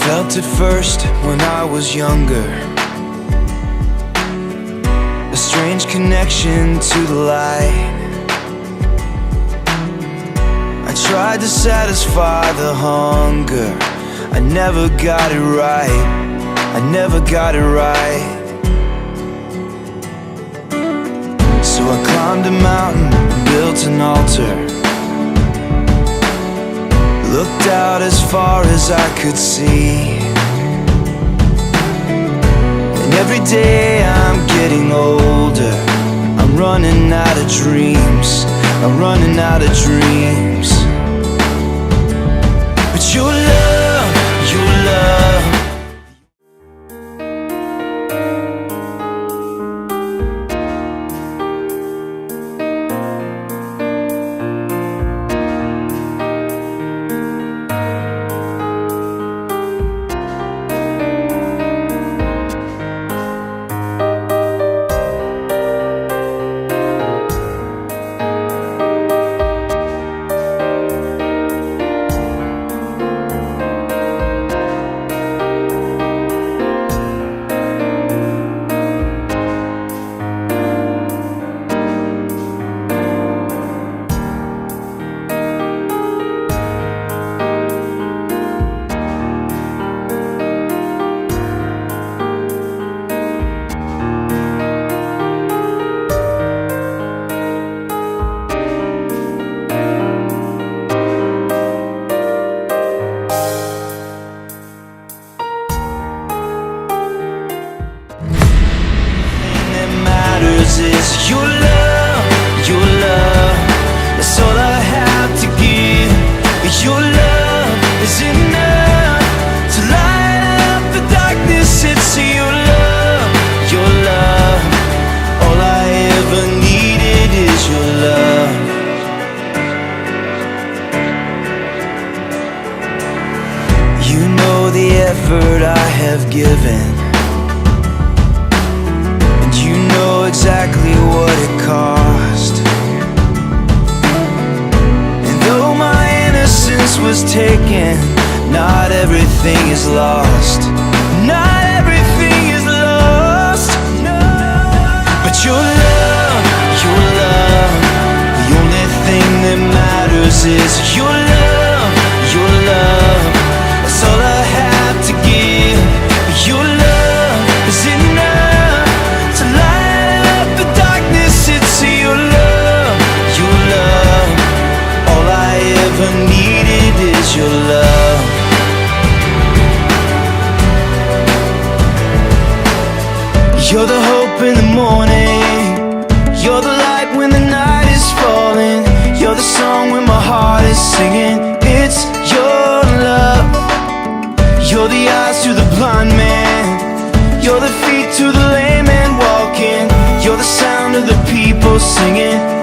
felt it first when I was younger, a strange connection to the light. I tried to satisfy the hunger, I never got it right, I never got it right. So I climbed a mountain, built an altar, looked out as far as I could see. And every day I'm getting older, I'm running out of dreams, I'm running out of dreams. But your love, your love, is your love, your love. That's all I have to give. Your love is enough to light up the darkness. It's your love, your love. All I ever needed is your love. You know the effort I have given, exactly what it cost. And though my innocence was taken, not everything is lost, not everything is lost, no. But your love, the only thing that matters is your love, your love. That's all I have to give. Your love is enough to light up the darkness. It's your love, your love. All I ever needed is your love. You're the hope in the morning, you're the light when the night is falling, you're the song when my heart is singing. It's your love. You're the eyes to the blind man, you're the feet to the lame man walking, you're the sound of the people singing.